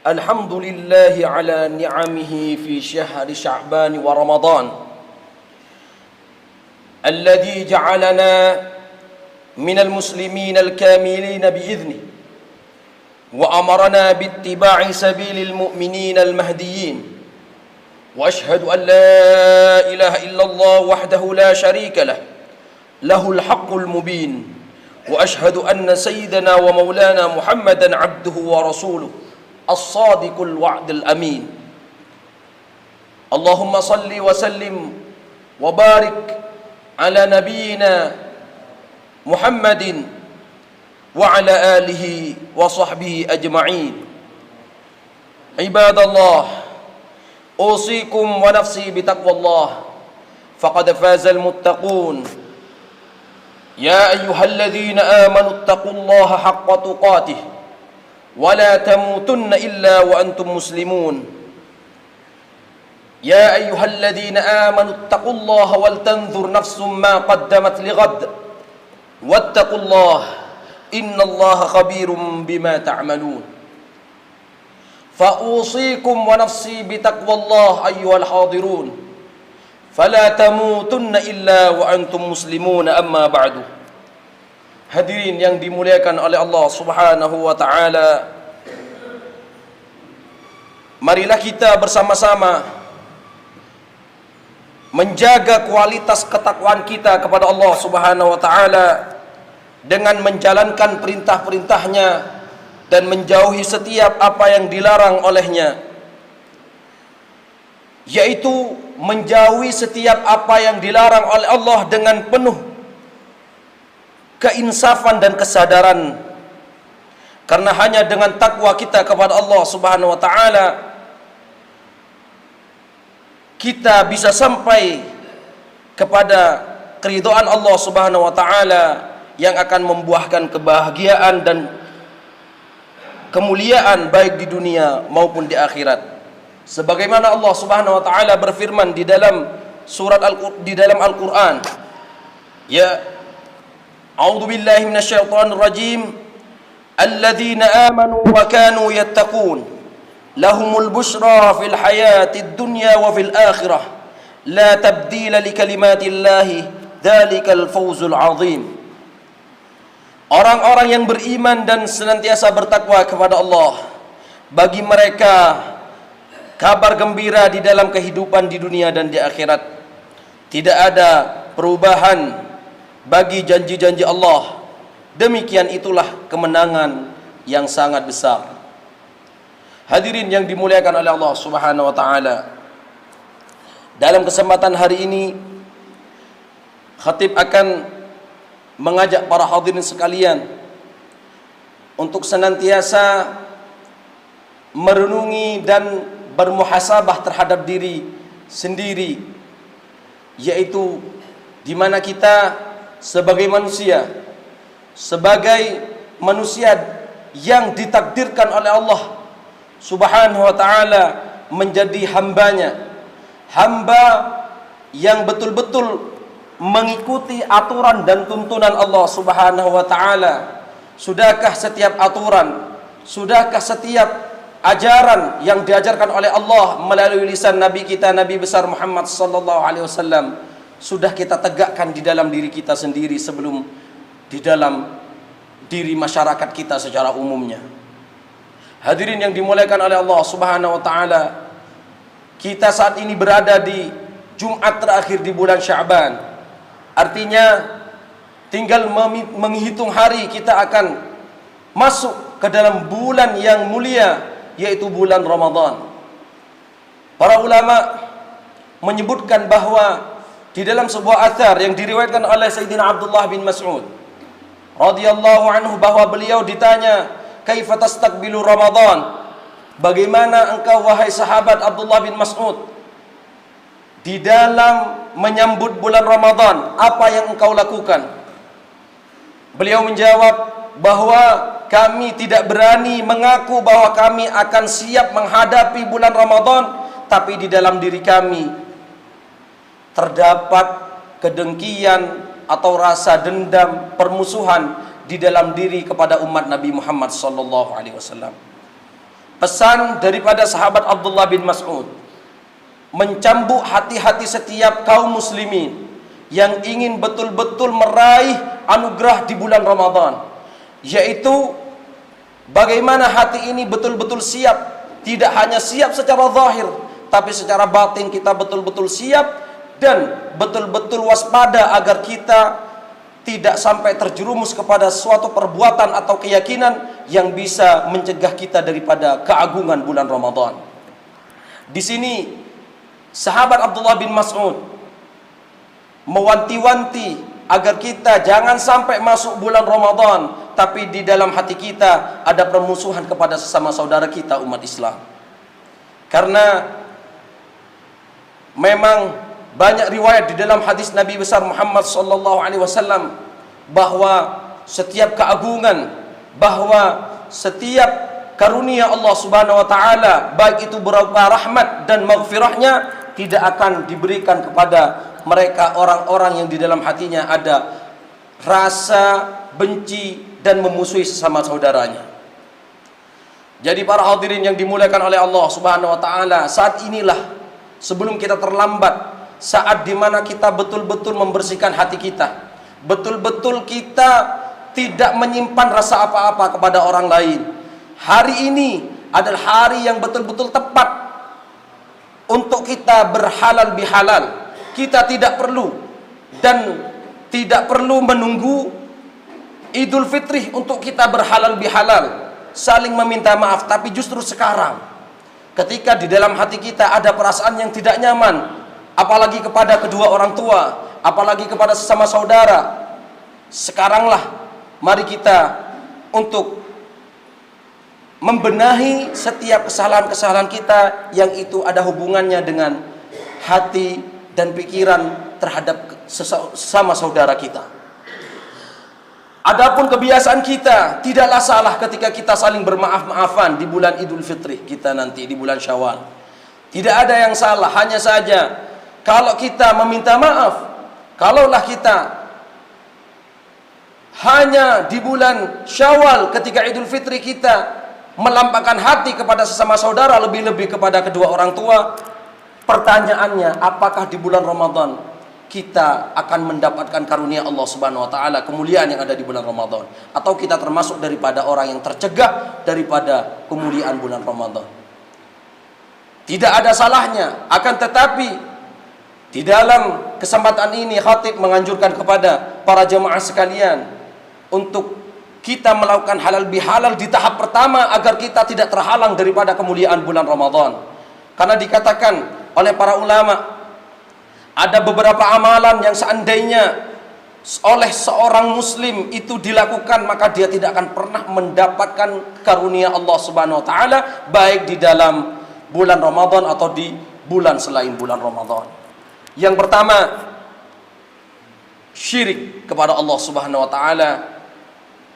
الحمد لله على نعمه في شهر شعبان ورمضان الذي جعلنا من المسلمين الكاملين بإذنه وأمرنا باتباع سبيل المؤمنين المهديين وأشهد أن لا إله إلا الله وحده لا شريك له الحق المبين وأشهد أن سيدنا ومولانا محمدا عبده ورسوله الصادق الوعد الأمين اللهم صل وسلم وبارك على نبينا محمد وعلى آله وصحبه أجمعين عباد الله أوصيكم ونفسي بتقوى الله فقد فاز المتقون يا أيها الذين آمنوا اتقوا الله حق تقاته ولا تموتن إلا وأنتم مسلمون يا أيها الذين آمنوا اتقوا الله ولتنظر نفس ما قدمت لغد واتقوا الله إن الله خبير بما تعملون فأوصيكم ونفسي بتقوى الله أيها الحاضرون فلا تموتن إلا وأنتم مسلمون أما بعد Hadirin yang dimuliakan oleh Allah Subhanahu wa taala, marilah kita bersama-sama menjaga kualitas ketakwaan kita kepada Allah Subhanahu wa taala dengan menjalankan perintah-perintahnya dan menjauhi setiap apa yang dilarang olehnya, yaitu menjauhi setiap apa yang dilarang oleh Allah dengan penuh keinsafan dan kesadaran. Karena hanya dengan takwa kita kepada Allah Subhanahu wa taala kita bisa sampai kepada keridhaan Allah Subhanahu wa taala yang akan membuahkan kebahagiaan dan kemuliaan baik di dunia maupun di akhirat. Sebagaimana Allah Subhanahu wa taala berfirman di dalam Al-Qur'an, ya A'udzu billahi minasyaitonir rajim, alladzina amanu wa kanu yattaqun lahumul busyra fil hayatid dunya wa fil akhirah la tabdila likalimatillah dzalikal fawzul azim. Orang-orang yang beriman dan senantiasa bertakwa kepada Allah, bagi mereka kabar gembira di dalam kehidupan di dunia dan di akhirat. Tidak ada perubahan bagi janji-janji Allah. Demikian itulah kemenangan yang sangat besar. Hadirin yang dimuliakan oleh Allah Subhanahu wa taala, dalam kesempatan hari ini khatib akan mengajak para hadirin sekalian untuk senantiasa merenungi dan bermuhasabah terhadap diri sendiri, yaitu di mana kita sebagai manusia yang ditakdirkan oleh Allah Subhanahu wa taala menjadi hambanya, hamba yang betul-betul mengikuti aturan dan tuntunan Allah Subhanahu wa taala. Sudahkah setiap aturan, sudahkah setiap ajaran yang diajarkan oleh Allah melalui lisan Nabi kita, Nabi besar Muhammad sallallahu alaihi wasallam, sudah kita tegakkan di dalam diri kita sendiri sebelum di dalam diri masyarakat kita secara umumnya. Hadirin yang dimuliakan oleh Allah Subhanahu wa taala, kita saat ini berada di Jumat terakhir di bulan Sya'ban. Artinya tinggal menghitung hari kita akan masuk ke dalam bulan yang mulia, yaitu bulan Ramadan. Para ulama menyebutkan bahwa di dalam sebuah athar yang diriwayatkan oleh Sayyidina Abdullah bin Mas'ud radhiyallahu anhu, bahwa beliau ditanya, "Kaifa tastaqbilu Ramadan?" Bagaimana engkau wahai sahabat Abdullah bin Mas'ud di dalam menyambut bulan Ramadan, apa yang engkau lakukan? Beliau menjawab bahwa kami tidak berani mengaku bahwa kami akan siap menghadapi bulan Ramadan, tapi di dalam diri kami terdapat kedengkian atau rasa dendam, permusuhan di dalam diri kepada umat Nabi Muhammad sallallahu alaihi wasallam. Pesan daripada sahabat Abdullah bin Mas'ud mencambuk hati-hati setiap kaum muslimin yang ingin betul-betul meraih anugerah di bulan Ramadan, yaitu bagaimana hati ini betul-betul siap, tidak hanya siap secara zahir, tapi secara batin kita betul-betul siap dan betul-betul waspada agar kita tidak sampai terjerumus kepada suatu perbuatan atau keyakinan yang bisa mencegah kita daripada keagungan bulan Ramadan. Di sini sahabat Abdullah bin Mas'ud mewanti-wanti agar kita jangan sampai masuk bulan Ramadan tapi di dalam hati kita ada permusuhan kepada sesama saudara kita umat Islam. Karena memang banyak riwayat di dalam hadis Nabi besar Muhammad sallallahu alaihi wasallam bahwa setiap keagungan, bahwa setiap karunia Allah Subhanahu wa taala, baik itu berupa rahmat dan maghfirahnya, tidak akan diberikan kepada mereka orang-orang yang di dalam hatinya ada rasa benci dan memusuhi sesama saudaranya. Jadi para hadirin yang dimuliakan oleh Allah Subhanahu wa taala, saat inilah sebelum kita terlambat, saat dimana kita betul-betul membersihkan hati kita, betul-betul kita tidak menyimpan rasa apa-apa kepada orang lain. Hari ini adalah hari yang betul-betul tepat untuk kita berhalal bihalal. Kita tidak perlu dan tidak perlu menunggu Idul Fitri untuk kita berhalal bihalal, saling meminta maaf. Tapi justru sekarang, ketika di dalam hati kita ada perasaan yang tidak nyaman, apalagi kepada kedua orang tua, apalagi kepada sesama saudara, sekaranglah mari kita untuk membenahi setiap kesalahan-kesalahan kita yang itu ada hubungannya dengan hati dan pikiran terhadap sesama saudara kita. Adapun kebiasaan kita tidaklah salah ketika kita saling bermaaf-maafan di bulan Idul Fitri kita nanti di bulan Syawal. Tidak ada yang salah, hanya saja kalau kita meminta maaf, kalaulah kita hanya di bulan Syawal ketika Idul Fitri kita melampahkan hati kepada sesama saudara, lebih-lebih kepada kedua orang tua, pertanyaannya, apakah di bulan Ramadan kita akan mendapatkan karunia Allah Subhanahu wa taala, kemuliaan yang ada di bulan Ramadan, atau kita termasuk daripada orang yang tercegah daripada kemuliaan bulan Ramadan? Tidak ada salahnya, akan tetapi di dalam kesempatan ini khatib menganjurkan kepada para jemaah sekalian untuk kita melakukan halal bihalal di tahap pertama agar kita tidak terhalang daripada kemuliaan bulan Ramadan. Karena dikatakan oleh para ulama, ada beberapa amalan yang seandainya oleh seorang muslim itu dilakukan, maka dia tidak akan pernah mendapatkan karunia Allah Subhanahu wa taala, baik di dalam bulan Ramadan atau di bulan selain bulan Ramadan. Yang pertama, syirik kepada Allah Subhanahu wa taala.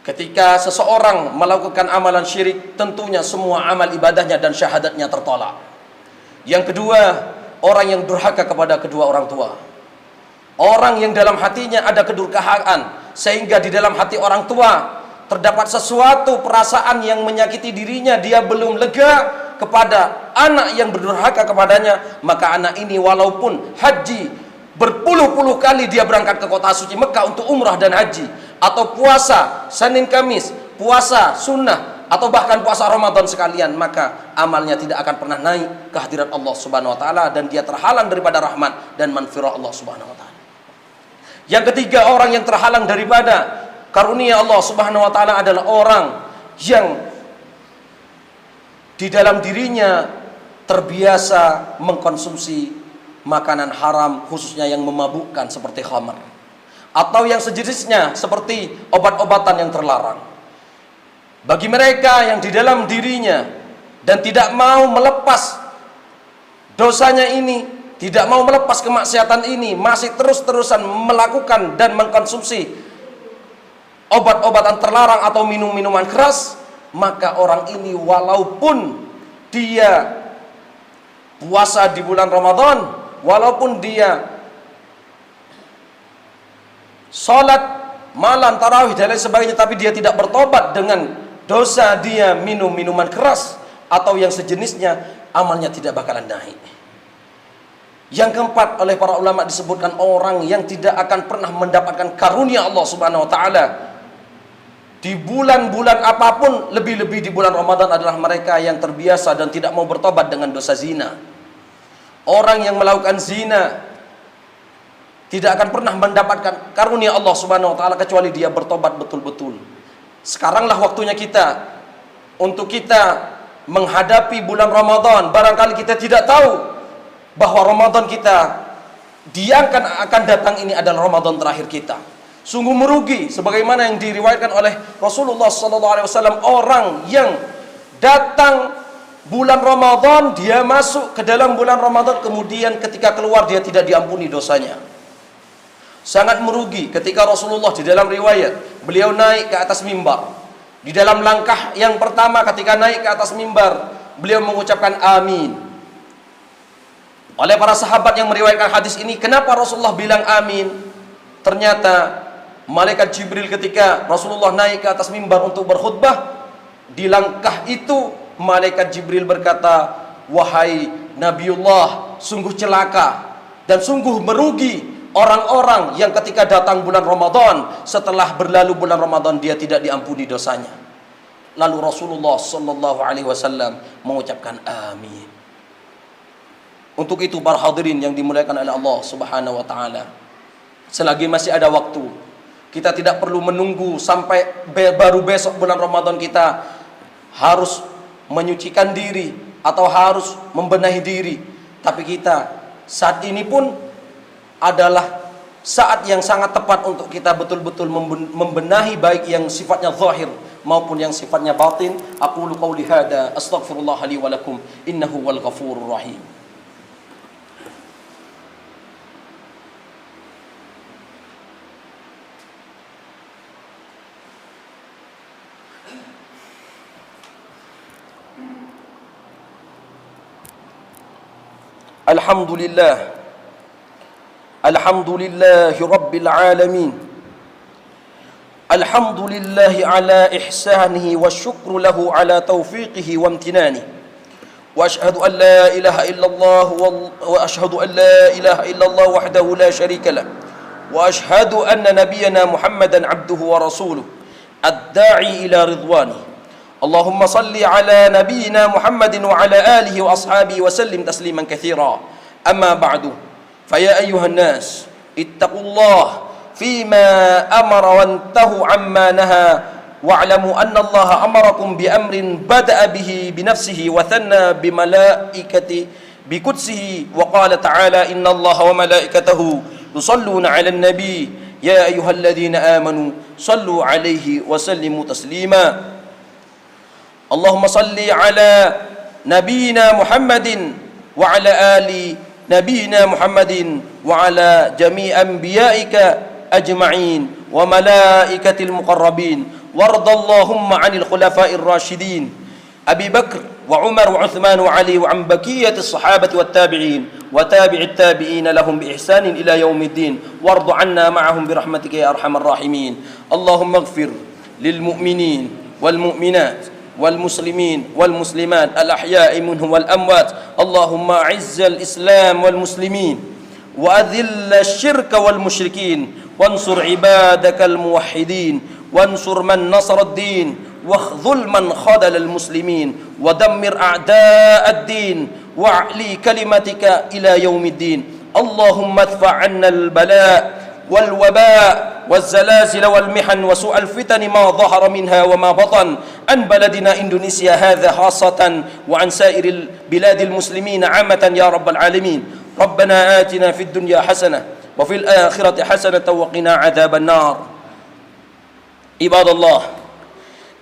Ketika seseorang melakukan amalan syirik, tentunya semua amal ibadahnya dan syahadatnya tertolak. Yang kedua, orang yang durhaka kepada kedua orang tua. Orang yang dalam hatinya ada kedurhakaan, sehingga di dalam hati orang tua terdapat sesuatu perasaan yang menyakiti dirinya, dia belum lega kepada anak yang berdurhaka kepadanya, maka anak ini walaupun haji berpuluh-puluh kali dia berangkat ke kota suci Mekah untuk umrah dan haji, atau puasa Senin Kamis, puasa sunnah, atau bahkan puasa Ramadan sekalian, maka amalnya tidak akan pernah naik ke hadirat Allah Subhanahu wa taala, dan dia terhalang daripada rahmat dan manfirah Allah Subhanahu wa taala. Yang ketiga, orang yang terhalang daripada karunia Allah Subhanahu wa taala adalah orang yang di dalam dirinya terbiasa mengkonsumsi makanan haram, khususnya yang memabukkan seperti khamar, atau yang sejenisnya seperti obat-obatan yang terlarang. Bagi mereka yang di dalam dirinya dan tidak mau melepas dosanya ini, tidak mau melepas kemaksiatan ini, masih terus-terusan melakukan dan mengkonsumsi obat-obatan terlarang atau minum-minuman keras, maka orang ini walaupun dia puasa di bulan Ramadan, walaupun dia sholat malam, tarawih dan lain sebagainya, tapi dia tidak bertobat dengan dosa dia minum minuman keras atau yang sejenisnya, amalnya tidak bakalan naik. Yang keempat, oleh para ulama disebutkan orang yang tidak akan pernah mendapatkan karunia Allah Subhanahu wa taala di bulan-bulan apapun, lebih-lebih di bulan Ramadan, adalah mereka yang terbiasa dan tidak mau bertobat dengan dosa zina. Orang yang melakukan zina tidak akan pernah mendapatkan karunia Allah Subhanahu wa taala kecuali dia bertobat betul-betul. Sekaranglah waktunya kita untuk kita menghadapi bulan Ramadan. Barangkali kita tidak tahu bahwa Ramadan kita akan datang ini adalah Ramadan terakhir kita. Sungguh merugi sebagaimana yang diriwayatkan oleh Rasulullah SAW, orang yang datang bulan Ramadan, dia masuk ke dalam bulan Ramadan, kemudian ketika keluar dia tidak diampuni dosanya. Sangat merugi ketika Rasulullah di dalam riwayat, beliau naik ke atas mimbar. Di dalam langkah yang pertama ketika naik ke atas mimbar, beliau mengucapkan amin. Oleh para sahabat yang meriwayatkan hadis ini, kenapa Rasulullah bilang amin? Ternyata malaikat Jibril ketika Rasulullah naik ke atas mimbar untuk berkhutbah, di langkah itu malaikat Jibril berkata, wahai Nabiullah, sungguh celaka dan sungguh merugi orang-orang yang ketika datang bulan Ramadan, setelah berlalu bulan Ramadan dia tidak diampuni dosanya. Lalu Rasulullah sallallahu alaihi wasallam mengucapkan amin. Untuk itu para hadirin yang dimuliakan oleh Allah Subhanahu wa taala, selagi masih ada waktu, kita tidak perlu menunggu sampai baru besok bulan Ramadan kita harus menyucikan diri atau harus membenahi diri. Tapi kita saat ini pun adalah saat yang sangat tepat untuk kita betul-betul membenahi baik yang sifatnya zahir maupun yang sifatnya batin. Aqulu qauli hada astaghfirullah li wa lakum innahu wal ghafurur rahim. Alhamdulillah, alhamdulillahi rabbil alamin, alhamdulillahi ala ihsanihi wa syukru lahu ala taufiqihi wa amtinanihi, wa ashhadu an la ilaha illallah wa ashhadu an la ilaha illallah wahdahu la syarika lah, wa ashhadu anna nabiyyana Muhammadan abduhu wa rasuluh ad-da'i ila ridwanihi. Allahumma salli ala nabiyyina Muhammadin wa ala alihi wa ashabihi wa sallim tasliman katsira. Amma ba'du. Faya ayyuhan nas, ittaqullah fima amara wantahu amma naha wa'lamu anna Allah amarakum bi amrin bada'a bihi bi nafsihi wa thanna bi malaikati bi qudsihi wa qala ta'ala inna Allah wa malaikatahu yusalluna 'alan nabi ya ayyuhalladhina amanu sallu 'alaihi wa sallimu taslima. Allahumma salli ala nabiyyina Muhammadin wa ala ali nabiyyina Muhammadin wa ala jami' anbiya'ika ajma'in wa malaikatil muqarrabin wardallahumma 'anil khulafa'ir rasyidin Abi Bakr wa Umar wa Uthman wa Ali wa an baqiyatis sahabati wat tabi'in wa tabi'it tabi'in lahum bi ihsanin ila yaumiddin warḍ 'anna ma'ahum bi rahmatika ya arhamar rahimin. Allahumma ighfir lil mu'minin wal mu'minat والمسلمين والمسلمات الأحياء منهم والأموات. اللهم أعز الإسلام والمسلمين وأذل الشرك والمشركين وانصر عبادك الموحدين وانصر من نصر الدين واخذل من خذل المسلمين ودمر أعداء الدين واعلي كلمتك إلى يوم الدين. اللهم ادفع عنا البلاء والوباء والزلازل والمحن وسوء الفتن ما ظهر منها وما بطن عن بلدنا إندونيسيا هذا خاصة وعن سائر البلاد المسلمين عامة يا رب العالمين. ربنا آتنا في الدنيا حسنة وفي الآخرة حسنة وقنا عذاب النار. عباد الله،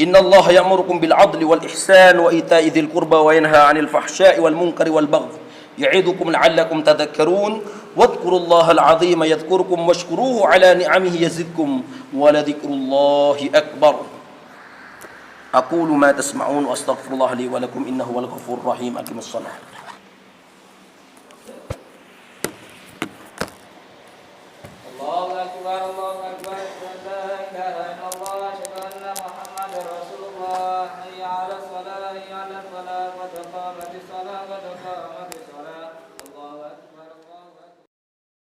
إن الله يأمركم بالعدل والإحسان وإيتاء ذي القربى وينهى عن الفحشاء والمنكر والبغي يعظكم لعلكم تذكرون. واذكروا الله العظيم يذكركم واشكروه على نعمه يزدكم ولذكر الله أكبر. أقول ما تسمعون وأستغفر الله لي ولكم إنه هو الغفور الرحيم. أقم الصلاة.